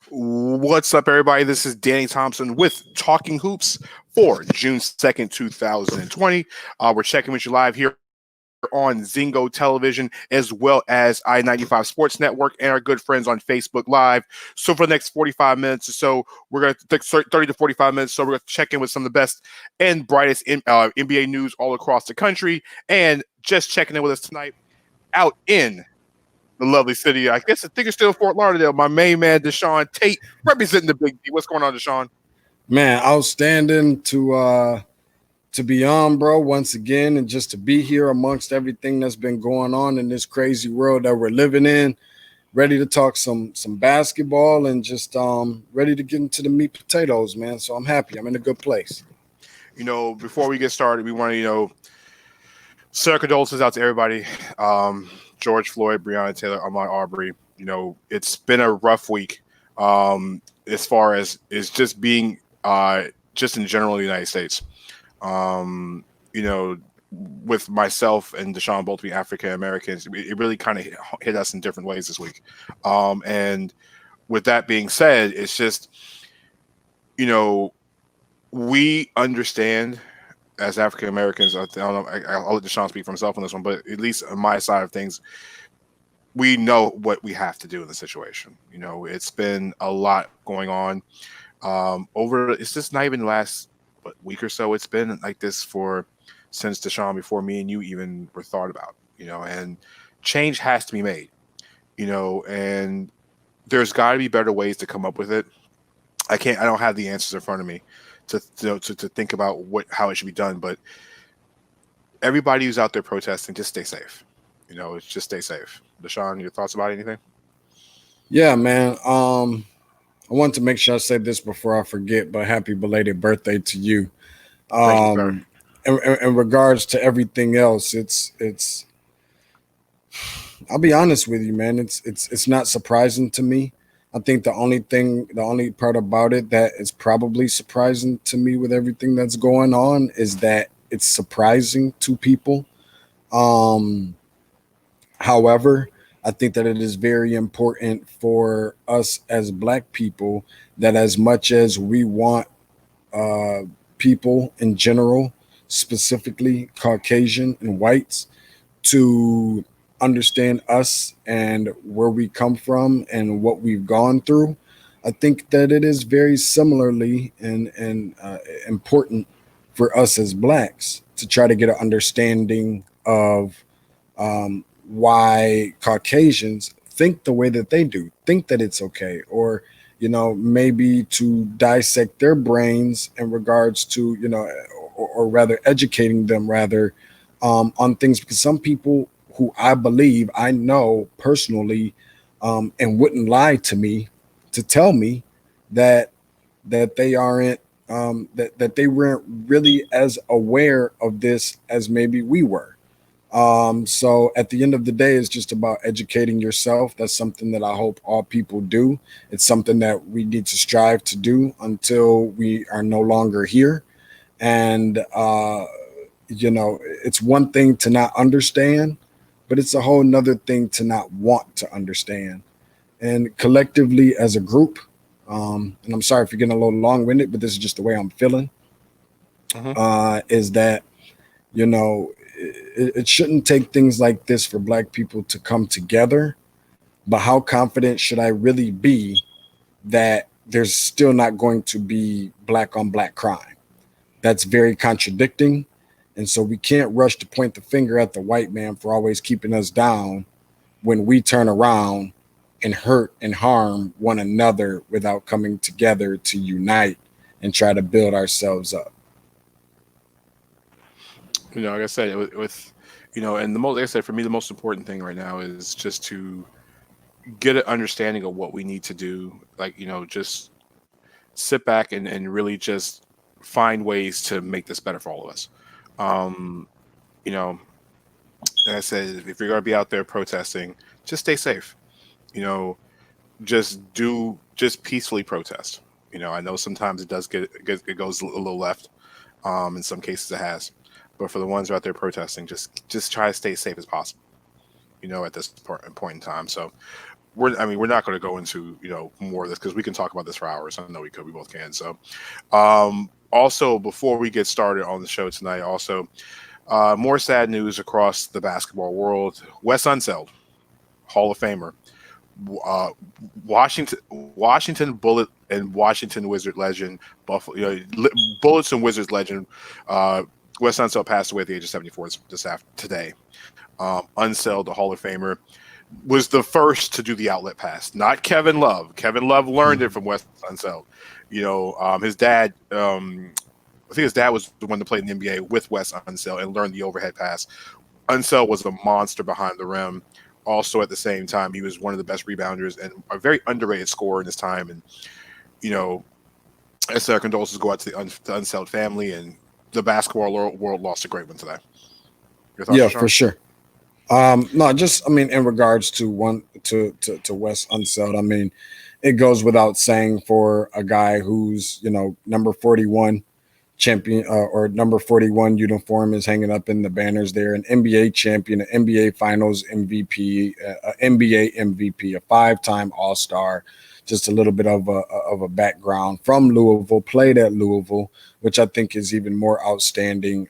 What's up, everybody? This is Danny Thompson with Talking Hoops for June 2nd, 2020. We're checking with you live here on Zingo Television, as well as I-95 Sports Network and our good friends on Facebook Live. So for the next 45 minutes or so, we're going to take 30 to 45 minutes. So we're going to check in with some of the best and brightest NBA news all across the country. And just checking in with us tonight out in the lovely city. I guess I think it's still Fort Lauderdale. My main man, Deshaun Tate, representing the Big D. What's going on, Deshaun? Man, outstanding to be on, bro, once again, and just to be here amongst everything that's been going on in this crazy world that we're living in. Ready to talk some basketball and just ready to get into the meat potatoes, man. So I'm happy. I'm in a good place. Before we get started, we want to, send our condolences out to everybody. George Floyd, Breonna Taylor, Ahmaud Arbery. It's been a rough week as far as is just being just in general in the United States. With myself and Deshaun both being African Americans, it really kind of hit us in different ways this week. And with that being said, it's just, we understand as African Americans. I don't know. I'll let Deshaun speak for himself on this one, but at least on my side of things, we know what we have to do in the situation. It's been a lot going on. It's just not even the last week or so. It's been like this since Deshaun, before me and you even were thought about. And change has to be made. And there's got to be better ways to come up with it. I don't have the answers in front of me to think about how it should be done, but everybody who's out there protesting, just stay safe. It's just stay safe. Deshaun, your thoughts about anything? Yeah, man. I want to make sure I say this before I forget, but happy belated birthday to you. Thank you, in regards to everything else, it's I'll be honest with you, man. It's not surprising to me. I think the only part about it that is probably surprising to me with everything that's going on is that it's surprising to people. However, I think that it is very important for us as Black people that as much as we want uh, people in general, specifically Caucasian and whites, to understand us and where we come from and what we've gone through. I think that it is very similarly and important for us as blacks to try to get an understanding of why Caucasians think the way that they do, think that it's okay, or maybe to dissect their brains in regards to or rather educating them rather on things, because some people who I believe I know personally and wouldn't lie to me to tell me that they aren't that they weren't really as aware of this as maybe we were. So at the end of the day, it's just about educating yourself. That's something that I hope all people do. It's something that we need to strive to do until we are no longer here. And it's one thing to not understand, but it's a whole nother thing to not want to understand. And collectively as a group, and I'm sorry if you're getting a little long-winded, but this is just the way I'm feeling, is that, it shouldn't take things like this for Black people to come together. But how confident should I really be that there's still not going to be Black on Black crime? That's very contradicting. And so we can't rush to point the finger at the white man for always keeping us down when we turn around and hurt and harm one another without coming together to unite and try to build ourselves up. Like I said, and like I said, for me, the most important thing right now is just to get an understanding of what we need to do. Like, just sit back and really just find ways to make this better for all of us. Um, you know, like I said, if you're gonna be out there protesting, just stay safe. You know, just peacefully protest. I know sometimes it goes a little left. In some cases it has, but for the ones who are out there protesting, just try to stay as safe as possible. At this point in time. So we're not going to go into more of this because we can talk about this for hours. I know we both can. So, also before we get started on the show tonight, also more sad news across the basketball world. Wes Unseld, Hall of Famer, uh, Washington Bullet and Washington Wizard legend, Buffalo Bullets and Wizards legend. Uh, Wes Unseld passed away at the age of 74 this after today. Unseld, the Hall of Famer, was the first to do the outlet pass, not Kevin Love. Kevin Love learned it from Wes Unseld. His dad. I think his dad was the one that played in the NBA with Wes Unseld and learned the overhead pass. Unseld was a monster behind the rim. Also, at the same time, he was one of the best rebounders and a very underrated scorer in his time. And I said our condolences go out to the Unseld family, and the basketball world lost a great one today. Your thoughts, Yeah, Sean? for sure. No, just I mean, in regards to Wes Unseld, I mean, it goes without saying for a guy who's number 41 champion or number 41 uniform is hanging up in the banners there, an NBA champion, an NBA Finals MVP, NBA MVP, a 5-time All-Star. Just a little bit of a background from Louisville, played at Louisville, which I think is even more outstanding,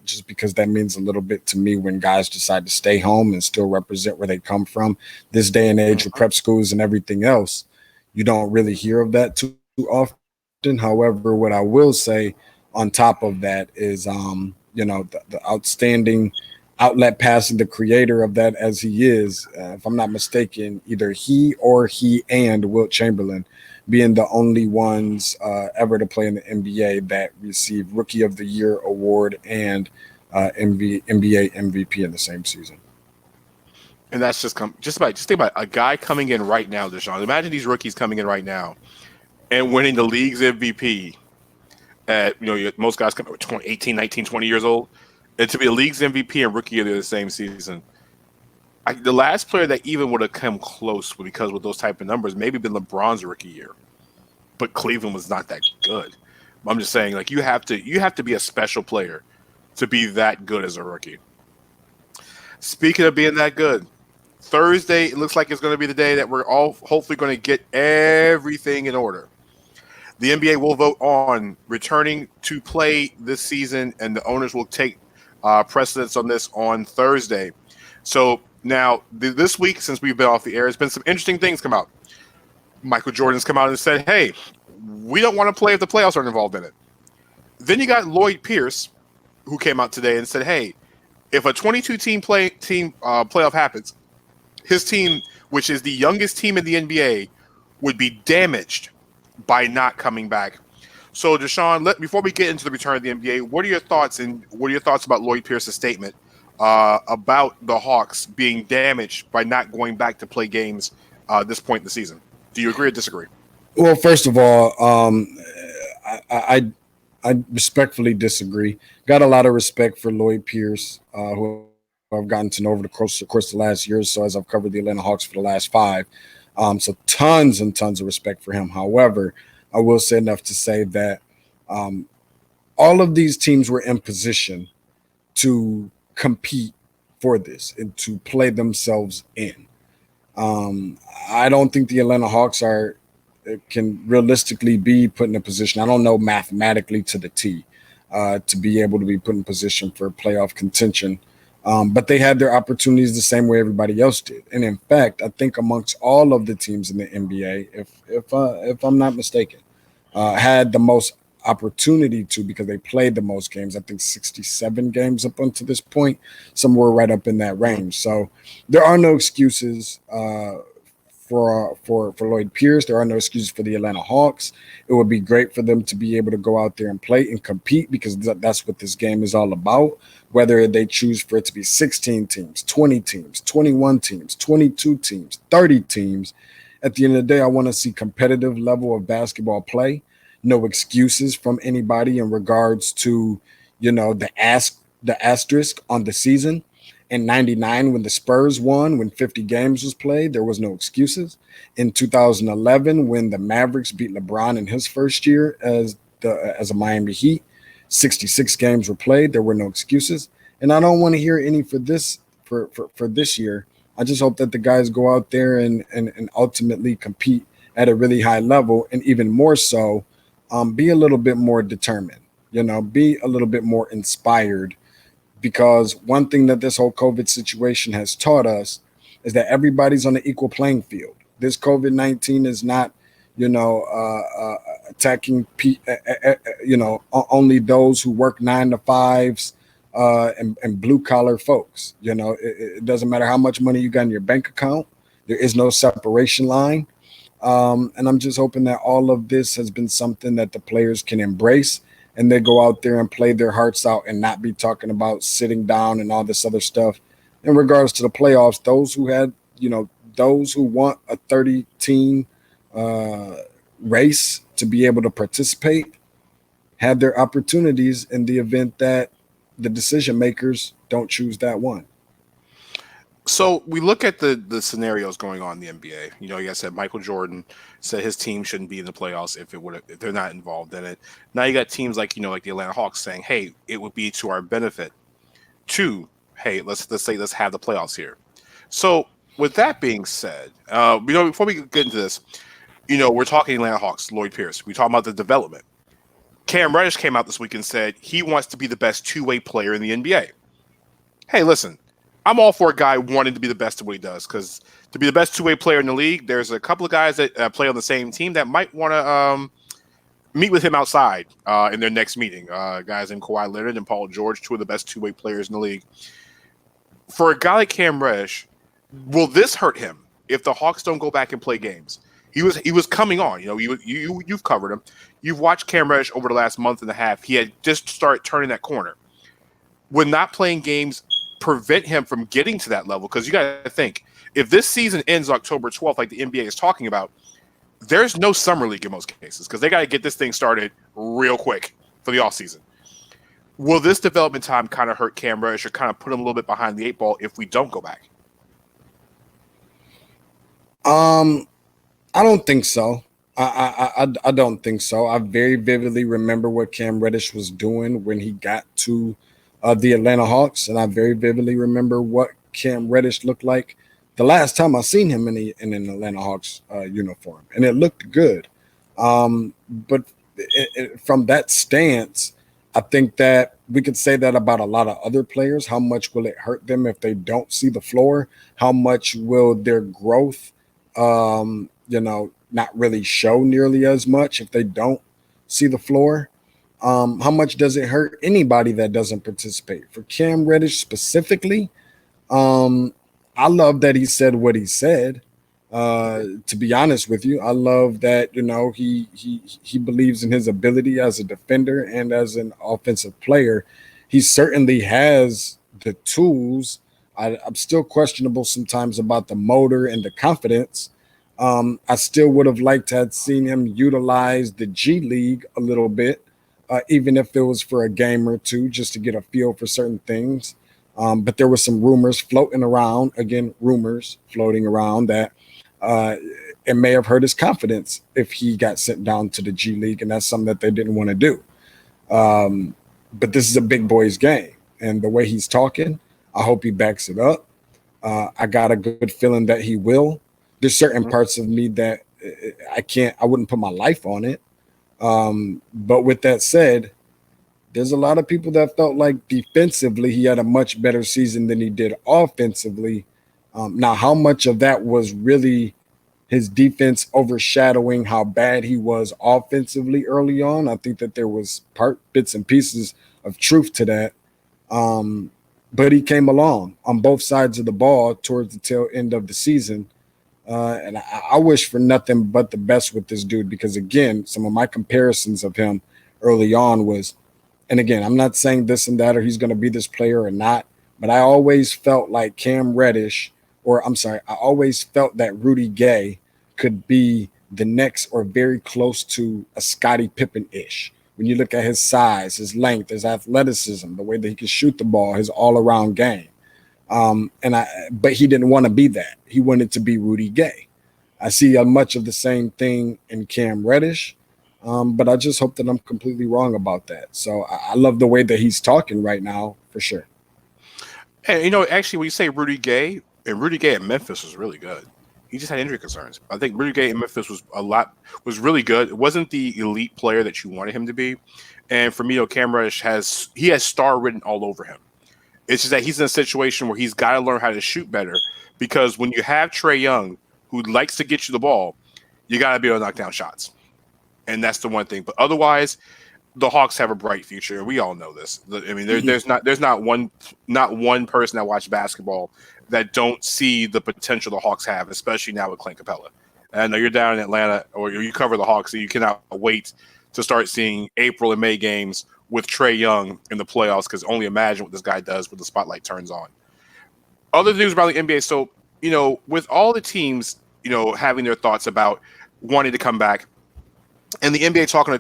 just because that means a little bit to me when guys decide to stay home and still represent where they come from. This day and age with prep schools and everything else, you don't really hear of that too often. However, what I will say on top of that is, the outstanding outlet passing, the creator of that as he is, if I'm not mistaken, either he and Wilt Chamberlain being the only ones ever to play in the NBA that received Rookie of the Year award and NBA MVP in the same season. And that's just think about a guy coming in right now, Deshaun. Imagine these rookies coming in right now and winning the league's MVP at most guys come 18, 19, 20 years old, and to be a league's MVP and rookie of the same season. The last player that even would have come close because with those type of numbers maybe been LeBron's rookie year, but Cleveland was not that good. I'm just saying, like, you have to be a special player to be that good as a rookie. Speaking of being that good, Thursday it looks like it's going to be the day that we're all hopefully going to get everything in order. The NBA will vote on returning to play this season, and the owners will take precedence on this on Thursday. So now, this week, since we've been off the air, there's been some interesting things come out. Michael Jordan's come out and said, hey, we don't want to play if the playoffs aren't involved in it. Then you got Lloyd Pierce, who came out today and said, hey, if a 22-team playoff happens, his team, which is the youngest team in the NBA, would be damaged by not coming back. So, Deshaun, before we get into the return of the NBA, what are your thoughts about Lloyd Pierce's statement about the Hawks being damaged by not going back to play games this point in the season? Do you agree or disagree? Well, first of all, I respectfully disagree. Got a lot of respect for Lloyd Pierce, who I've gotten to know over the course of the last year or so as I've covered the Atlanta Hawks for the last 5. So tons and tons of respect for him. However, I will say enough to say that all of these teams were in position to compete for this and to play themselves in. I don't think the Atlanta Hawks can realistically be put in a position, I don't know mathematically to the T, to be able to be put in position for playoff contention. But they had their opportunities the same way everybody else did. And in fact, I think amongst all of the teams in the NBA, if I'm not mistaken, had the most opportunity to, because they played the most games, I think 67 games up until this point, somewhere right up in that range. So there are no excuses for Lloyd Pierce. There are no excuses for the Atlanta Hawks. It would be great for them to be able to go out there and play and compete, because that's what this game is all about. Whether they choose for it to be 16 teams, 20 teams, 21 teams, 22 teams, 30 teams, at the end of the day, I want to see competitive level of basketball play. No excuses from anybody in regards to, the asterisk on the season. In 99, when the Spurs won, when 50 games was played, there was no excuses. In 2011, when the Mavericks beat LeBron in his first year as a Miami Heat, 66 games were played. There were no excuses. And I don't want to hear any for this year. I just hope that the guys go out there and ultimately compete at a really high level, and even more so, be a little bit more determined. Be a little bit more inspired, because one thing that this whole COVID situation has taught us is that everybody's on an equal playing field. This COVID-19 is not, attacking, only those who work 9 to 5s and blue collar folks. It doesn't matter how much money you got in your bank account. There is no separation line. And I'm just hoping that all of this has been something that the players can embrace, and they go out there and play their hearts out and not be talking about sitting down and all this other stuff. In regards to the playoffs, those who want a 30 team race to be able to participate have their opportunities in the event that the decision makers don't choose that one. So we look at the scenarios going on in the NBA. Like I said, Michael Jordan said his team shouldn't be in the playoffs if they're not involved in it. Now you got teams like like the Atlanta Hawks saying, "Hey, it would be to our benefit to let's have the playoffs here." So with that being said, before we get into this, we're talking Atlanta Hawks, Lloyd Pierce. We talking about the development. Cam Reddish came out this week and said he wants to be the best two-way player in the NBA. Hey, listen. I'm all for a guy wanting to be the best at what he does, because to be the best two-way player in the league, there's a couple of guys that play on the same team that might want to meet with him outside in their next meeting. Guys in Kawhi Leonard and Paul George, two of the best two-way players in the league. For a guy like Cam Reddish, will this hurt him if the Hawks don't go back and play games? He was coming on. You've covered him. You've watched Cam Reddish over the last month and a half. He had just started turning that corner. Would not playing games prevent him from getting to that level? Because you got to think, if this season ends October 12th, like the NBA is talking about, there's no summer league in most cases, because they got to get this thing started real quick for the offseason. Will this development time kind of hurt Cam Reddish or kind of put him a little bit behind the 8 ball if we don't go back? I don't think so. I don't think so. I very vividly remember what Cam Reddish was doing when he got to the Atlanta Hawks, and I very vividly remember what Cam Reddish looked like the last time I seen him in an Atlanta Hawks uniform, and it looked good. But from that stance, I think that we could say that about a lot of other players. How much will it hurt them if they don't see the floor? How much will their growth, not really show nearly as much if they don't see the floor? How much does it hurt anybody that doesn't participate? For Cam Reddish specifically, I love that he said what he said. To be honest with you, I love that he believes in his ability as a defender and as an offensive player. He certainly has the tools. I'm still questionable sometimes about the motor and the confidence. I still would have liked to have seen him utilize the G League a little bit. Even if it was for a game or two, just to get a feel for certain things. But there were some rumors floating around, that it may have hurt his confidence if he got sent down to the G League, and that's something that they didn't want to do. But this is a big boys game, and the way he's talking, I hope he backs it up. I got a good feeling that he will. There's certain parts of me that I wouldn't put my life on it. But with that said, there's a lot of people that felt like defensively he had a much better season than he did offensively. Now, how much of that was really his defense overshadowing how bad he was offensively early on? I think that there was bits and pieces of truth to that. But he came along on both sides of the ball towards the tail end of the season. And I wish for nothing but the best with this dude, because, again, some of my comparisons of him early on was, and again, I'm not saying this and that or he's going to be this player or not, but I always felt like Cam Reddish, I always felt that Rudy Gay could be the next or very close to a Scottie Pippen-ish. When you look at his size, his length, his athleticism, the way that he can shoot the ball, his all-around game. But he didn't want to be that. He wanted to be Rudy Gay. I see much of the same thing in Cam Reddish, but I just hope that I'm completely wrong about that. So I love the way that he's talking right now, for sure. And actually, when you say Rudy Gay, And Rudy Gay at Memphis was really good. He just had injury concerns. I think Rudy Gay in Memphis was really good. It wasn't the elite player that you wanted him to be. And for me, Cam Reddish has star written all over him. It's just that he's in a situation where he's got to learn how to shoot better, because when you have Trae Young, who likes to get you the ball, you got to be able to knock down shots. And that's the one thing. But otherwise, the Hawks have a bright future. We all know this. I mean, there's not one person that watches basketball that don't see the potential the Hawks have, especially now with Clint Capella. And I know you're down in Atlanta, or you cover the Hawks, so you cannot wait to start seeing April and May games with Trae Young in the playoffs, because only imagine what this guy does when the spotlight turns on. Other news about the NBA. So, with all the teams, having their thoughts about wanting to come back, and the NBA talking to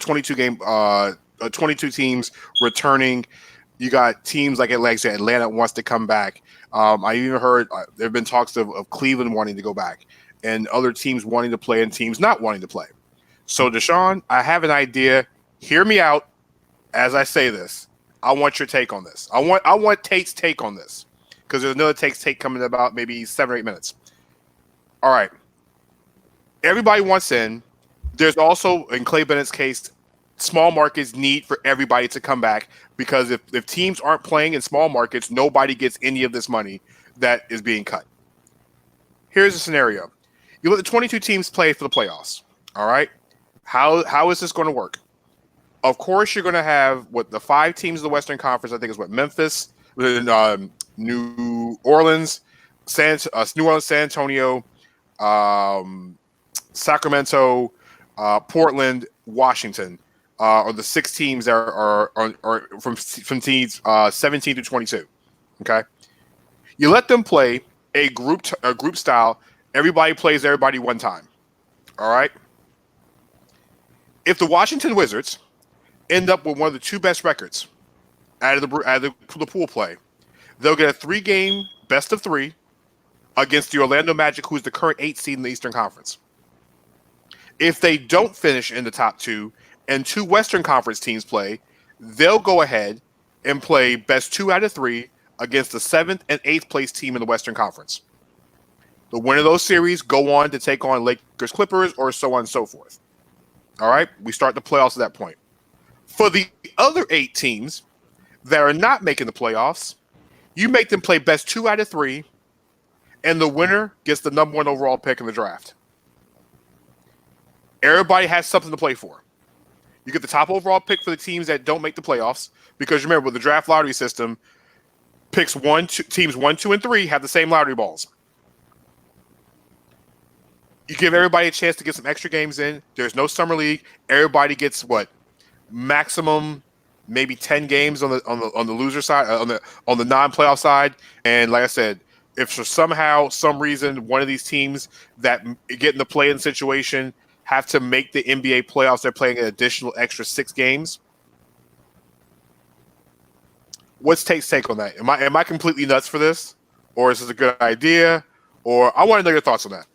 22 teams returning. You got teams like Atlanta wants to come back. I even heard there have been talks of Cleveland wanting to go back, and other teams wanting to play and teams not wanting to play. So, Deshaun, I have an idea. Hear me out as I say this. I want your take on this. I want Tate's take on this, because there's another take coming in about maybe 7 or 8 minutes. All right. Everybody wants in. There's also, in Clay Bennett's case, small markets need for everybody to come back, because if teams aren't playing in small markets, nobody gets any of this money that is being cut. Here's a scenario. You let the 22 teams play for the playoffs. All right. How is this going to work? Of course, you're going to have the 5 teams of the Western Conference. I think is Memphis, New Orleans, San Antonio, Sacramento, Portland, Washington, are the 6 teams that are from teams 17 to 22. Okay, you let them play a group style. Everybody plays everybody one time. All right. If the Washington Wizards end up with one of the 2 best records out of the pool play, they'll get a 3-game best of 3 against the Orlando Magic, who's the current 8th seed in the Eastern Conference. If they don't finish in the top 2 and 2 Western Conference teams play, they'll go ahead and play best 2 out of 3 against the 7th and 8th place team in the Western Conference. The winner of those series go on to take on Lakers, Clippers, or so on and so forth. All right, we start the playoffs at that point. For the other 8 teams that are not making the playoffs, you make them play best 2 out of 3, and the winner gets the number 1 overall pick in the draft. Everybody has something to play for. You get the top overall pick for the teams that don't make the playoffs, because remember, with the draft lottery system, teams 1, 2, and 3 have the same lottery balls. You give everybody a chance to get some extra games in. There's no summer league. Everybody gets maximum maybe 10 games on the loser side, on the non-playoff side. And like I said, if for some reason one of these teams that get in the play-in situation have to make the NBA playoffs, they're playing an additional extra 6 games. What's Tate's take on that? Am I completely nuts for this, or is this a good idea? Or I want to know your thoughts on that.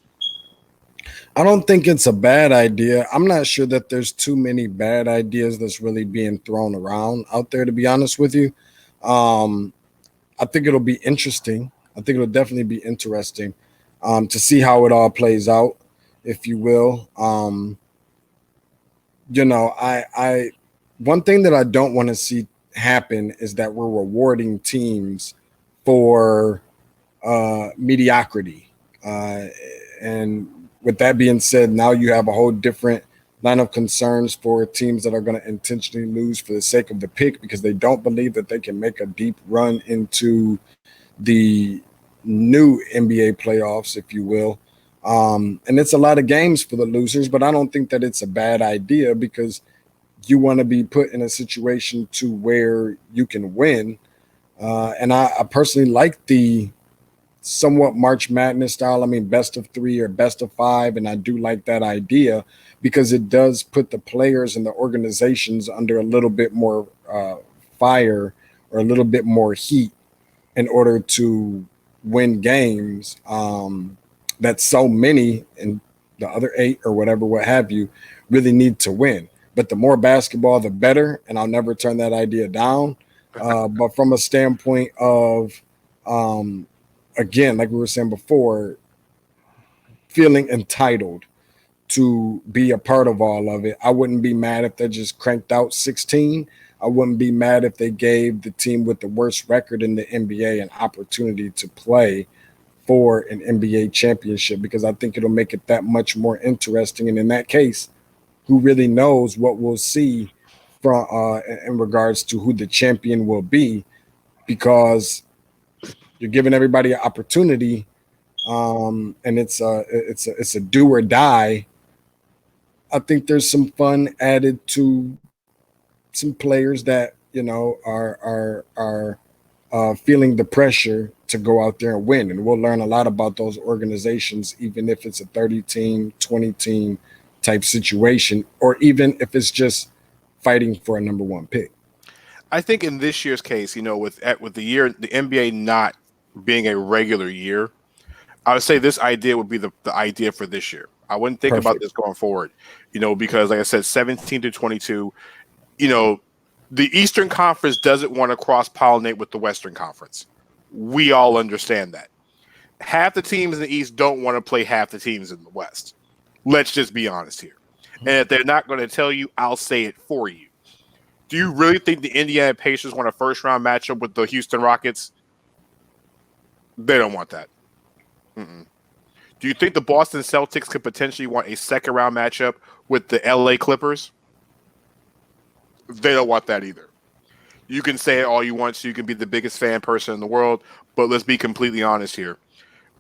I don't think it's a bad idea. I'm not sure that there's too many bad ideas that's really being thrown around out there, to be honest with you. I think it'll be interesting. I think it'll definitely be interesting to see how it all plays out, if you will. I one thing that I don't want to see happen is that we're rewarding teams for mediocrity. And with that being said, now you have a whole different line of concerns for teams that are going to intentionally lose for the sake of the pick, because they don't believe that they can make a deep run into the new NBA playoffs, if you will. And it's a lot of games for the losers, but I don't think that it's a bad idea, because you want to be put in a situation to where you can win. And I personally like the somewhat March Madness style. I mean, best of 3 or best of 5. And I do like that idea, because it does put the players and the organizations under a little bit more fire, or a little bit more heat, in order to win games that so many in the other 8 or whatever, what have you, really need to win. But the more basketball, the better. And I'll never turn that idea down. But from a standpoint of again, like we were saying before, feeling entitled to be a part of all of it. I wouldn't be mad if they just cranked out 16. I wouldn't be mad if they gave the team with the worst record in the NBA an opportunity to play for an NBA championship, because I think it'll make it that much more interesting. And in that case, who really knows what we'll see from in regards to who the champion will be, because you're giving everybody an opportunity, and it's a do or die. I think there's some fun added to some players that are feeling the pressure to go out there and win, and we'll learn a lot about those organizations, even if it's a 30 team, 20 team type situation, or even if it's just fighting for a number one pick. I think in this year's case, with the NBA not being a regular year, I would say this idea would be the idea for this year. I wouldn't think about Perfect. this going forward, because like I said, 17 to 22, the Eastern Conference doesn't want to cross pollinate with the Western Conference. We all understand that. Half the teams in the East don't want to play half the teams in the West. Let's just be honest here. And if they're not going to tell you, I'll say it for you. Do you really think the Indiana Pacers want a first round matchup with the Houston Rockets? They don't want that. Mm-mm. Do you think the Boston Celtics could potentially want a second round matchup with the LA Clippers? They don't want that either. You can say it all you want, so you can be the biggest fan person in the world, but let's be completely honest here.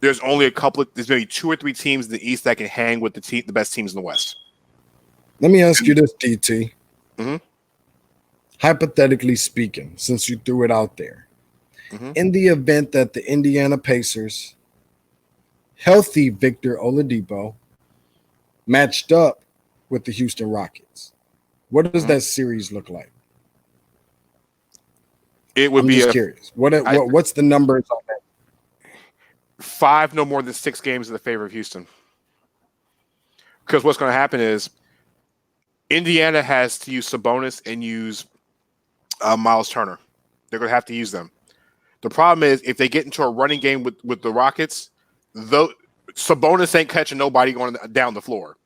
There's maybe two or three teams in the East that can hang with the best teams in the West. Let me ask you this, DT. Mm-hmm. Hypothetically speaking, since you threw it out there, in the event that the Indiana Pacers, healthy Victor Oladipo, matched up with the Houston Rockets, what does that series look like? It would I'm be just curious. What's the numbers on that? 5, no more than 6 games in the favor of Houston. Because what's going to happen is Indiana has to use Sabonis and use Miles Turner. They're going to have to use them. The problem is if they get into a running game with the Rockets, Sabonis ain't catching nobody going down the floor.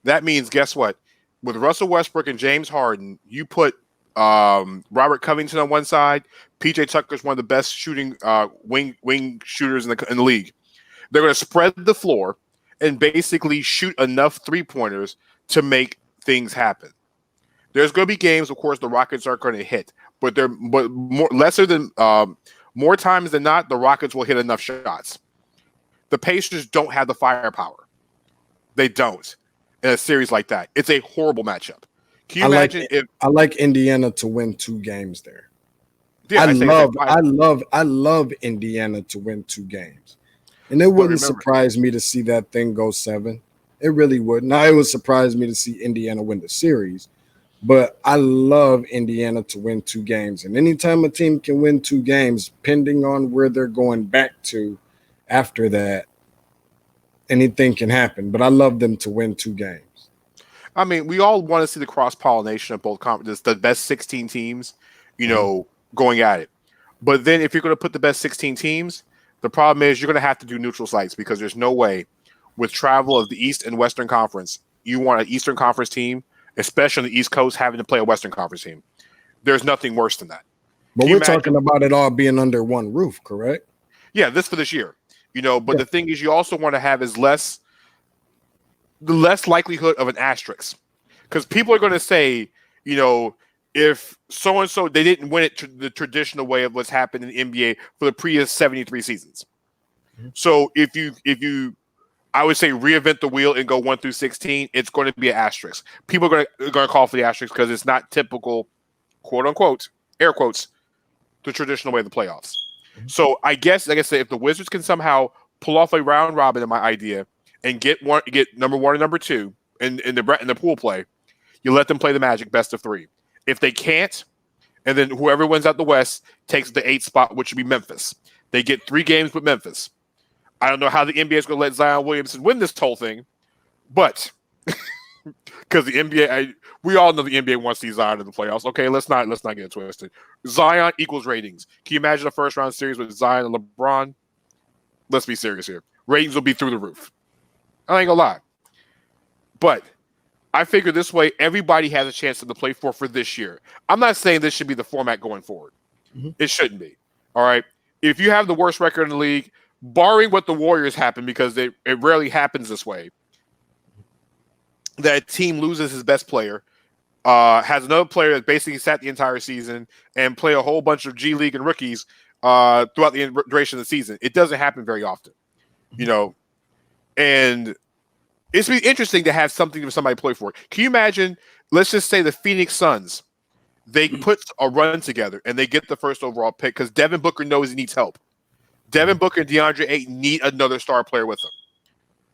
That means, guess what? With Russell Westbrook and James Harden, you put Robert Covington on one side. PJ Tucker's one of the best shooting wing shooters in the league. They're going to spread the floor and basically shoot enough 3-pointers to make things happen. There's going to be games, of course, the Rockets aren't going to hit, but more times than not, the Rockets will hit enough shots. The Pacers don't have the firepower. They don't in a series like that. It's a horrible matchup. Can you imagine if I like Indiana to win 2 games there? Yeah, I love Indiana to win 2 games. And it wouldn't surprise me to see that thing go 7. It really would. Now, it would surprise me to see Indiana win the series, but I love Indiana to win 2 games. And anytime a team can win 2 games, depending on where they're going back to after that, anything can happen. But I love them to win 2 games. I mean, we all want to see the cross-pollination of both conferences, the best 16 teams, going at it. But then if you're going to put the best 16 teams, the problem is you're going to have to do neutral sites, because there's no way with travel of the East and Western Conference, you want an Eastern Conference team, especially on the East Coast, having to play a Western Conference team. There's nothing worse than that. But we're talking about it all being under one roof, correct? Yeah, this year. But the thing is, you also want to have the less likelihood of an asterisk, because people are going to say, if so and so they didn't win it the traditional way of what's happened in the NBA for the previous 73 seasons. So if you I would say reinvent the wheel and go 1 through 16, it's going to be an asterisk. People are going to call for the asterisk because it's not typical, quote unquote, air quotes, the traditional way of the playoffs. So I guess, like I said, if the Wizards can somehow pull off a round robin in my idea and get number 1 and number 2 in the pool play, you let them play the Magic best of 3. If they can't, and then whoever wins out the West takes the 8th spot, which would be Memphis. They get 3 games with Memphis. I don't know how the NBA is going to let Zion Williamson win this whole thing, but because the NBA, we all know the NBA wants to see Zion in the playoffs. Okay, let's not get it twisted. Zion equals ratings. Can you imagine a first round series with Zion and LeBron? Let's be serious here. Ratings will be through the roof. I ain't gonna lie. But I figure this way, everybody has a chance to play for this year. I'm not saying this should be the format going forward. Mm-hmm. It shouldn't be. All right. If you have the worst record in the league, barring what the Warriors happen, because it rarely happens this way, that a team loses his best player, has another player that basically sat the entire season and play a whole bunch of G League and rookies throughout the duration of the season. It doesn't happen very often, you know, and it's be interesting to have something for somebody to play for. Can you imagine, let's just say the Phoenix Suns, they put a run together and they get the first overall pick because Devin Booker knows he needs help. Devin Booker and DeAndre Ayton need another star player with them.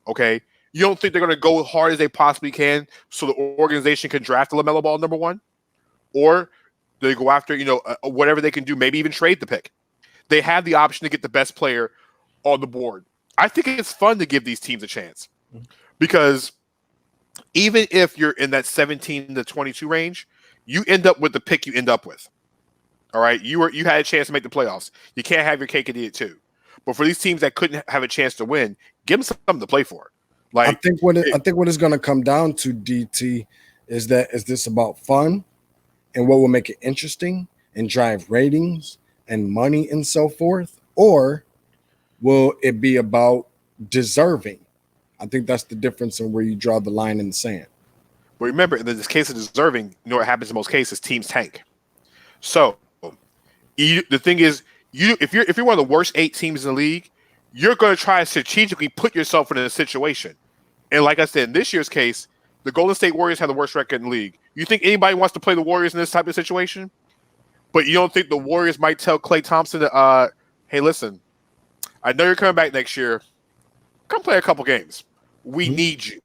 Okay? You don't think they're going to go as hard as they possibly can so the organization can draft LaMelo Ball number one? Or they go after, whatever they can do, maybe even trade the pick. They have the option to get the best player on the board. I think it's fun to give these teams a chance because even if you're in that 17 to 22 range, you end up with the pick you end up with. All right? You had a chance to make the playoffs. You can't have your cake and eat it too. But for these teams that couldn't have a chance to win, give them something to play for. Like, I think what it's going to come down to, DT, is this about fun and what will make it interesting and drive ratings and money and so forth, or will it be about deserving? I think that's the difference in where you draw the line in the sand. But remember, in this case of deserving, what happens in most cases? Teams tank. So the thing is, if you're one of the worst 8 teams in the league, you're going to try to strategically put yourself in a situation. And like I said, in this year's case, the Golden State Warriors have the worst record in the league. You think anybody wants to play the Warriors in this type of situation? But you don't think the Warriors might tell Klay Thompson, hey, listen, I know you're coming back next year. Come play a couple games. We need you.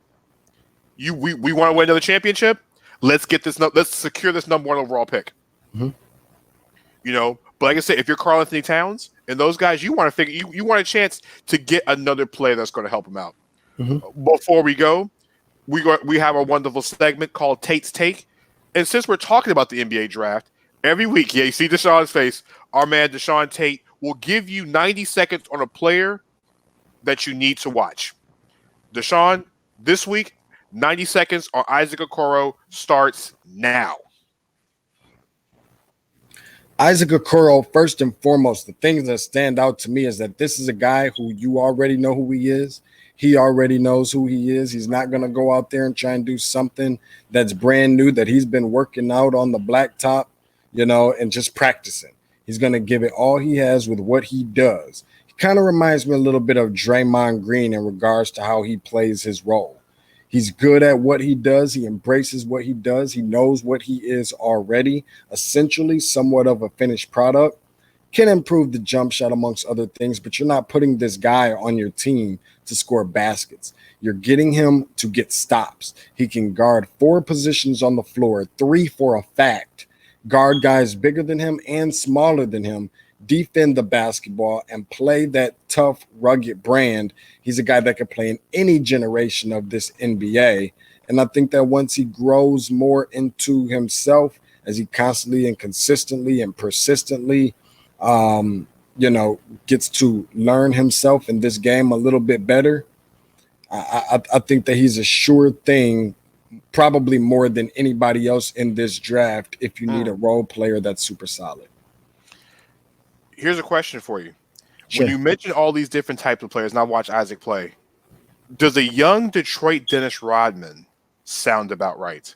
We want to win another championship. Let's get this. Let's secure this number 1 overall pick. But like I said, if you're Karl Anthony Towns and those guys, you want to figure you want a chance to get another player that's going to help them out. Before we go, we have a wonderful segment called Tate's Take, and since we're talking about the NBA draft every week, you see Deshaun's face. Our man Deshaun Tate will give you 90 seconds on a player that you need to watch. Deshaun, this week, 90 seconds on Isaac Okoro starts now. Isaac Okoro, first and foremost, the things that stand out to me is that this is a guy who you already know who he is. He already knows who he is. He's not going to go out there and try and do something that's brand new that he's been working out on the blacktop, and just practicing. He's going to give it all he has with what he does. He kind of reminds me a little bit of Draymond Green in regards to how he plays his role. He's good at what he does. He embraces what he does. He knows what he is already, essentially somewhat of a finished product. Can improve the jump shot amongst other things, but you're not putting this guy on your team to score baskets. You're getting him to get stops. He can guard 4 positions on the floor, 3 for a fact. Guard guys bigger than him and smaller than him, defend the basketball, and play that tough, rugged brand. He's a guy that can play in any generation of this NBA. And I think that once he grows more into himself, as he constantly and consistently and persistently gets to learn himself in this game a little bit better, I think that he's a sure thing, probably more than anybody else in this draft, if you need a role player that's super solid. Here's a question for you. Sure. When you mention all these different types of players, and I watch Isaac play, does a young Detroit Dennis Rodman sound about right?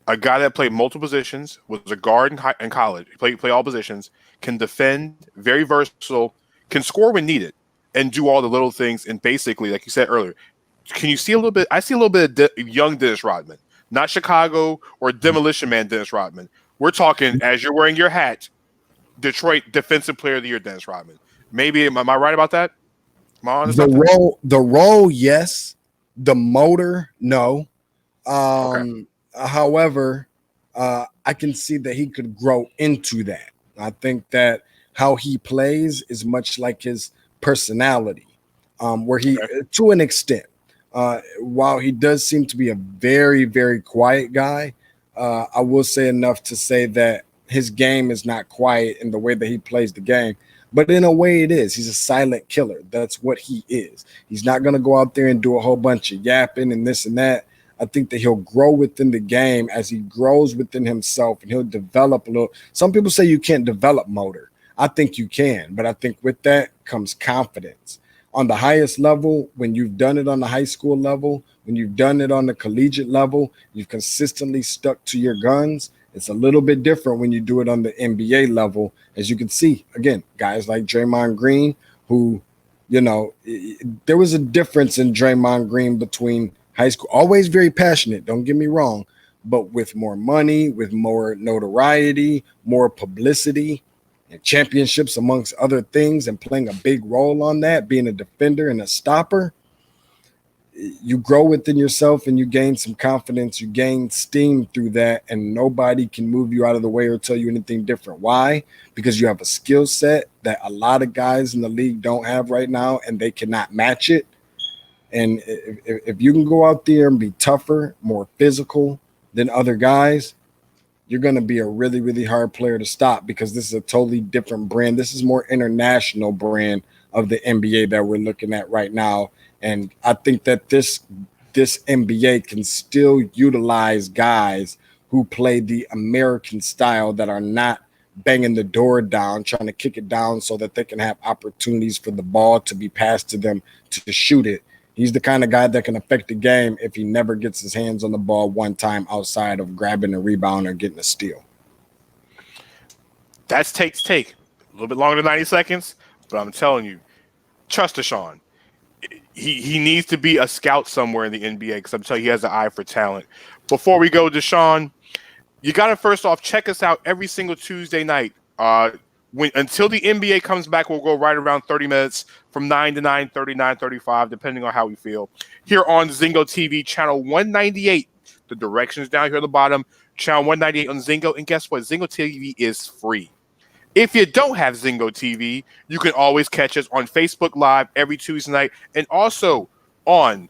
A guy that played multiple positions, was a guard in college, play all positions, can defend, very versatile, can score when needed, and do all the little things. And basically, like you said earlier, can you see a little bit? I see a little bit of young Dennis Rodman, not Chicago or Demolition Man Dennis Rodman. We're talking, as you're wearing your hat, Detroit Defensive Player of the Year Dennis Rodman. Maybe am I right about that? The role, yes. The motor, no. Okay. However, I can see that he could grow into that. I think that how he plays is much like his personality, where he, to an extent, while he does seem to be a very, very quiet guy, I will say enough to say that his game is not quiet in the way that he plays the game, But in a way, it is. He's a silent killer. That's what he is. He's not going to go out there and do a whole bunch of yapping and this and that. I think that he'll grow within the game as he grows within himself, and he'll develop a little. Some people say you can't develop motor. I think you can, but I think with that comes confidence. On the highest level, when you've done it on the high school level, when you've done it on the collegiate level, you've consistently stuck to your guns. It's a little bit different when you do it on the NBA level. As you can see, again, guys like Draymond Green, who, there was a difference in Draymond Green between high school, always very passionate, don't get me wrong, but with more money, with more notoriety, more publicity, and championships amongst other things, and playing a big role on that, being a defender and a stopper. You grow within yourself and you gain some confidence, you gain steam through that, and nobody can move you out of the way or tell you anything different. Why? Because you have a skill set that a lot of guys in the league don't have right now, and they cannot match it. And if you can go out there and be tougher, more physical than other guys, you're going to be a really, really hard player to stop, because this is a totally different brand. This is more international brand of the NBA that we're looking at right now. And I think that this NBA can still utilize guys who play the American style, that are not banging the door down, trying to kick it down so that they can have opportunities for the ball to be passed to them to shoot it. He's the kind of guy that can affect the game if he never gets his hands on the ball one time outside of grabbing a rebound or getting a steal. That's Tate's take. A little bit longer than 90 seconds, but I'm telling you, trust Deshaun. He needs to be a scout somewhere in the NBA, because I'm telling you, he has an eye for talent. Before we go, Deshaun, you got to first off check us out every single Tuesday night. Until the NBA comes back, we'll go right around 30 minutes from 9 to 9:30, 9:35, depending on how we feel. Here on Zingo TV, channel 198. The directions down here at the bottom, channel 198 on Zingo. And guess what? Zingo TV is free. If you don't have Zingo TV, you can always catch us on Facebook Live every Tuesday night, and also on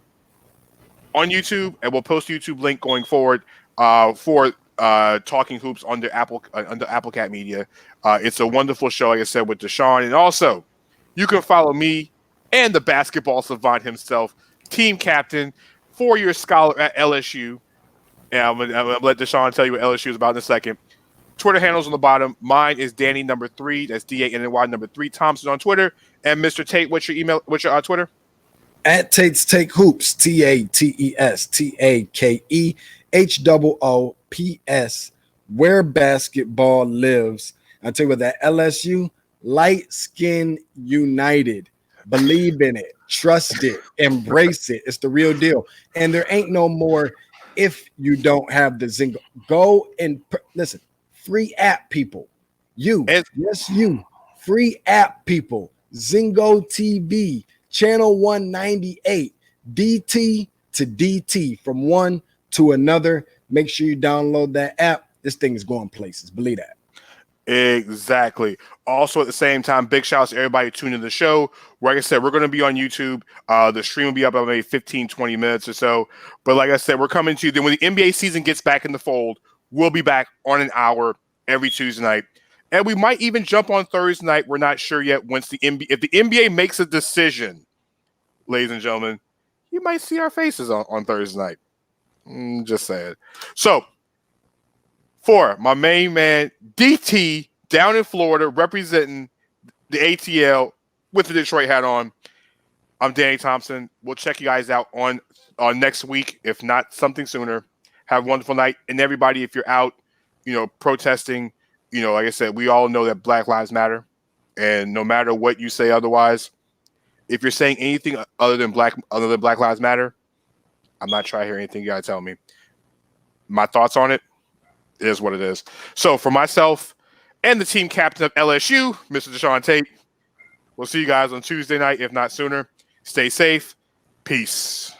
YouTube. And we'll post a YouTube link going forward for Talking Hoops under Applecat Media. It's a wonderful show, like I said, with Deshaun. And also, you can follow me and the basketball savant himself, team captain, 4-year scholar at LSU. And I'm gonna let Deshaun tell you what LSU is about in a second. Twitter handles on the bottom. Mine is Danny number 3. That's DANNY number 3 Thompson on Twitter. And Mr. Tate, what's your email? What's your Twitter? At Tate's Take Hoops, TATESTAKEHOOPS, where basketball lives. I tell you what, that LSU, light skin united. Believe in it, trust it, embrace it. It's the real deal. And there ain't no more if you don't have the Zingo. Go and listen. Free app people. You. Free app people. Zingo TV, channel 198, DT to DT, from one to another. Make sure you download that app. This thing is going places. Believe that. Exactly. Also, at the same time, big shout out to everybody tuning in the show. Like I said, we're going to be on YouTube. The stream will be up in maybe 15, 20 minutes or so. But like I said, we're coming to you. Then when the NBA season gets back in the fold, we'll be back on an hour every Tuesday night. And we might even jump on Thursday night. We're not sure yet. If the NBA makes a decision, ladies and gentlemen, you might see our faces on Thursday night. Just saying. So, for my main man, DT, down in Florida, representing the ATL with the Detroit hat on, I'm Danny Thompson. We'll check you guys out on next week, if not something sooner. Have a wonderful night. And everybody, if you're out, protesting, like I said, we all know that Black Lives Matter. And no matter what you say otherwise, if you're saying anything other than Black Lives Matter, I'm not trying to hear anything you got to tell me. My thoughts on it is what it is. So for myself and the team captain of LSU, Mr. Deshaun Tate, we'll see you guys on Tuesday night, if not sooner. Stay safe. Peace.